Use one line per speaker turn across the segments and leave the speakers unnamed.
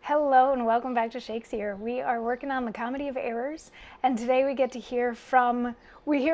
Hello and welcome back to Shakesyear. We are working on the Comedy of Errors, and today we get to hear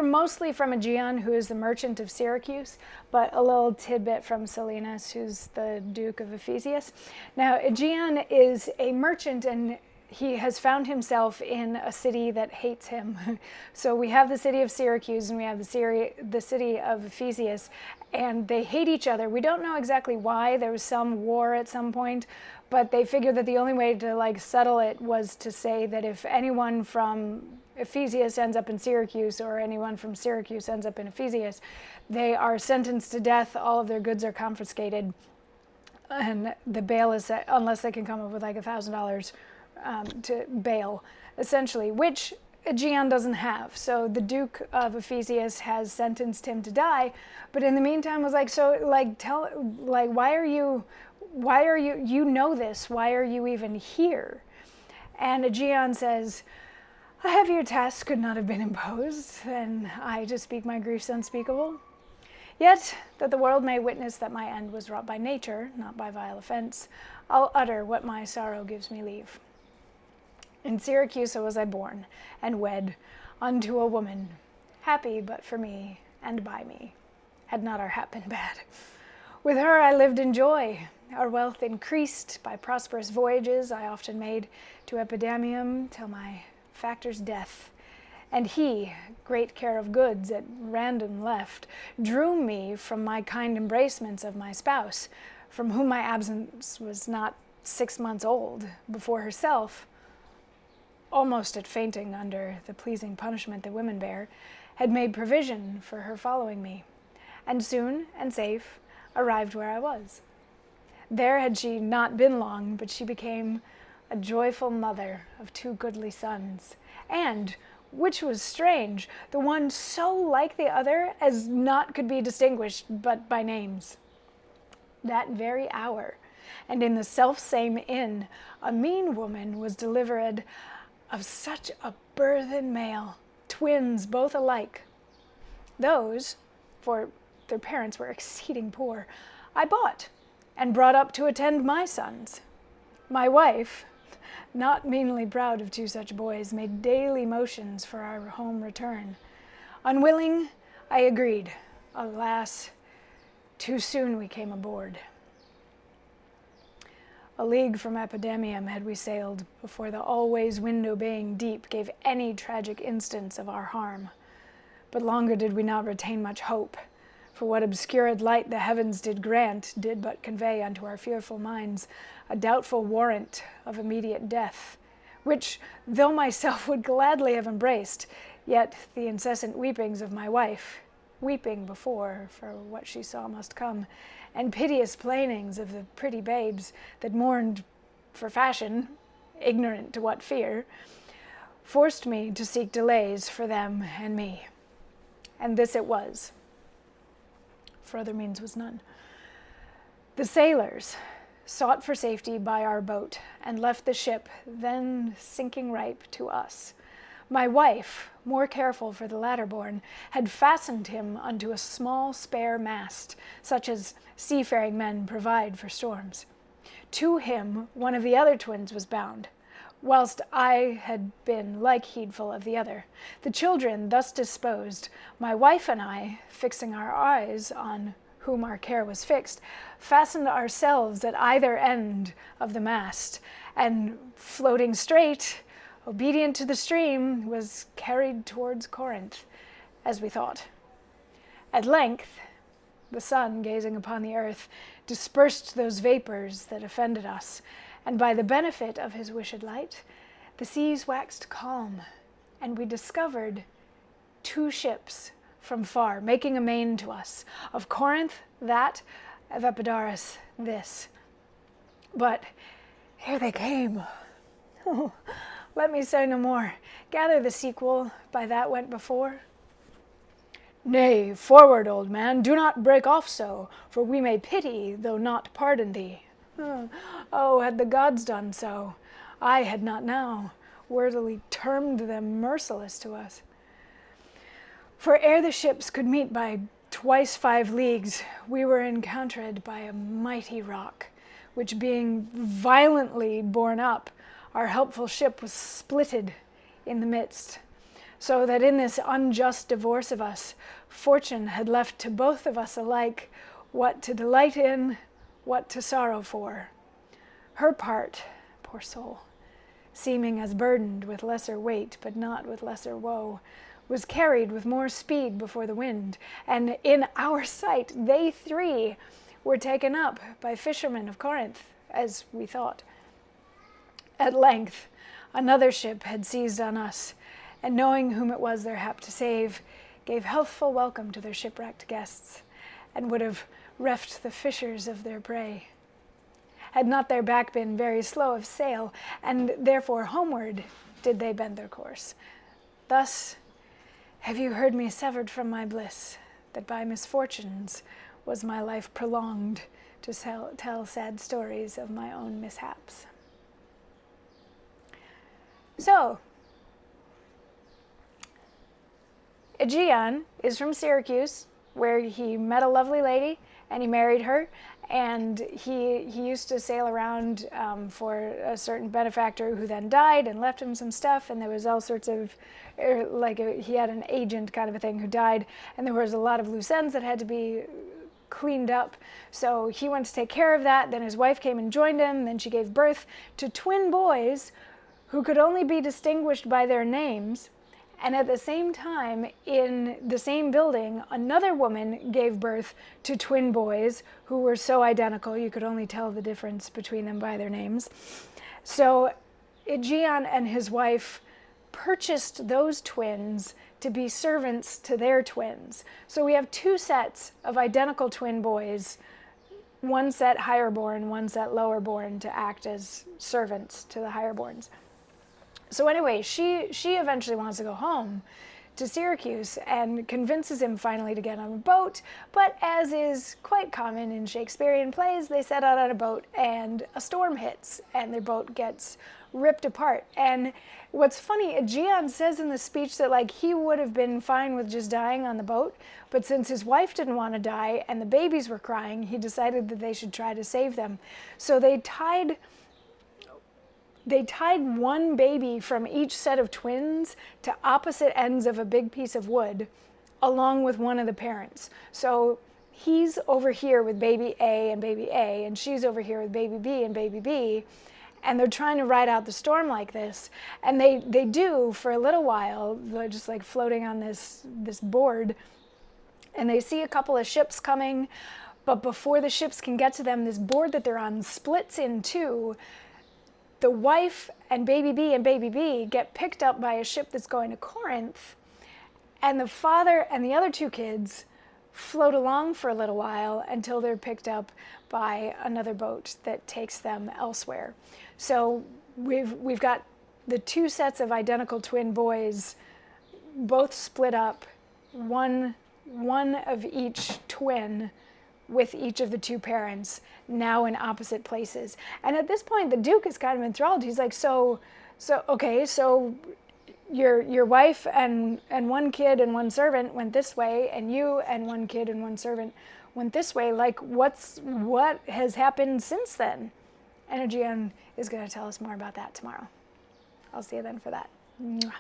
mostly from Egeon, who is the merchant of Syracuse, but a little tidbit from Silenus, who's the Duke of Ephesius. Now, Egeon is a merchant, and he has found himself in a city that hates him. So we have the city of Syracuse and we have the city of Ephesius, and they hate each other. We don't know exactly why. There was some war at some point, but they figured that the only way to settle it was to say that if anyone from Ephesius ends up in Syracuse or anyone from Syracuse ends up in Ephesius, they are sentenced to death. All of their goods are confiscated, and the bail is set, unless they can come up with $1,000 to bail, essentially, which Egeon doesn't have. So the Duke of Ephesius has sentenced him to die, but in the meantime was why are you, you know this, why are you even here? And Egeon says, a heavier task could not have been imposed than I to speak my griefs unspeakable. Yet, that the world may witness that my end was wrought by nature, not by vile offense, I'll utter what my sorrow gives me leave. In Syracuse was I born, and wed unto a woman, happy but for me, and by me, had not our hap been bad. With her I lived in joy, our wealth increased by prosperous voyages I often made to Epidamium till my factor's death. And he, great care of goods at random left, drew me from my kind embracements of my spouse, from whom my absence was not 6 months old, before herself, almost at fainting under the pleasing punishment that women bear, had made provision for her following me, and soon and safe arrived where I was. There had she not been long, but she became a joyful mother of 2 goodly sons, and, which was strange, the one so like the other as not could be distinguished but by names. That very hour, and in the self-same inn, a mean woman was delivered of such a burthen male, twins both alike. Those, for their parents were exceeding poor, I bought, and brought up to attend my sons. My wife, not meanly proud of 2 such boys, made daily motions for our home return. Unwilling, I agreed. Alas, too soon we came aboard. A league from Epidamium had we sailed before the always wind-obeying deep gave any tragic instance of our harm. But longer did we not retain much hope, for what obscured light the heavens did grant did but convey unto our fearful minds a doubtful warrant of immediate death, which, though myself would gladly have embraced, yet the incessant weepings of my wife, weeping before for what she saw must come, and piteous plainings of the pretty babes that mourned for fashion, ignorant to what fear, forced me to seek delays for them and me. And this it was, for other means was none. The sailors sought for safety by our boat, and left the ship, then sinking ripe, to us. My wife, more careful for the latter-born, had fastened him unto a small spare mast, such as seafaring men provide for storms. To him one of the other twins was bound, whilst I had been like heedful of the other. The children thus disposed, my wife and I, fixing our eyes on whom our care was fixed, fastened ourselves at either end of the mast, and floating straight, obedient to the stream, was carried towards Corinth, as we thought. At length, the sun, gazing upon the earth, dispersed those vapors that offended us, and by the benefit of his wished light, the seas waxed calm, and we discovered 2 ships from far, making amain to us. Of Corinth, that; of Epidaurus, this. But here they came. Oh, let me say no more. Gather the sequel, by that went before. Nay, forward, old man, do not break off so, for we may pity, though not pardon thee. Oh, had the gods done so, I had not now worthily termed them merciless to us. For ere the ships could meet by twice 5 leagues, we were encountered by a mighty rock, which being violently borne up, our helpful ship was splitted in the midst, so that in this unjust divorce of us, fortune had left to both of us alike what to delight in, what to sorrow for. Her part, poor soul, seeming as burdened with lesser weight, but not with lesser woe, was carried with more speed before the wind, and in our sight they three were taken up by fishermen of Corinth, as we thought. At length another ship had seized on us, and knowing whom it was their hap to save, gave healthful welcome to their shipwrecked guests, and would have reft the fishers of their prey, had not their back been very slow of sail, and therefore homeward did they bend their course. Thus have you heard me severed from my bliss, that by misfortunes was my life prolonged, to tell sad stories of my own mishaps. So, Egeon is from Syracuse, where he met a lovely lady and he married her, and he used to sail around for a certain benefactor who then died and left him some stuff, and there was all sorts of, he had an agent kind of a thing who died, and there was a lot of loose ends that had to be cleaned up. So he went to take care of that. Then his wife came and joined him. Then she gave birth to twin boys who could only be distinguished by their names. And at the same time, in the same building, another woman gave birth to twin boys who were so identical you could only tell the difference between them by their names. So Egeon and his wife purchased those twins to be servants to their twins. So we have two sets of identical twin boys, one set higher born, one set lower born, to act as servants to the higher borns. So anyway, she eventually wants to go home to Syracuse and convinces him finally to get on a boat, but as is quite common in Shakespearean plays, they set out on a boat and a storm hits and their boat gets ripped apart. And what's funny, Egeon says in the speech that he would have been fine with just dying on the boat, but since his wife didn't want to die and the babies were crying, he decided that they should try to save them. So they tied one baby from each set of twins to opposite ends of a big piece of wood, along with one of the parents. So he's over here with baby A, and she's over here with baby B and baby B, and they're trying to ride out the storm like this. And they do for a little while. They're just floating on this board, and they see a couple of ships coming, but before the ships can get to them, this board that they're on splits in two. The wife and baby B get picked up by a ship that's going to Corinth, and the father and the other two kids float along for a little while until they're picked up by another boat that takes them elsewhere. So we've got the two sets of identical twin boys, both split up, one of each twin with each of the two parents, now in opposite places. And at this point, the Duke is kind of enthralled. He's like, so your wife and one kid and one servant went this way, and you and one kid and one servant went this way. What has happened since then? And Egeon is going to tell us more about that tomorrow. I'll see you then for that. Mwah.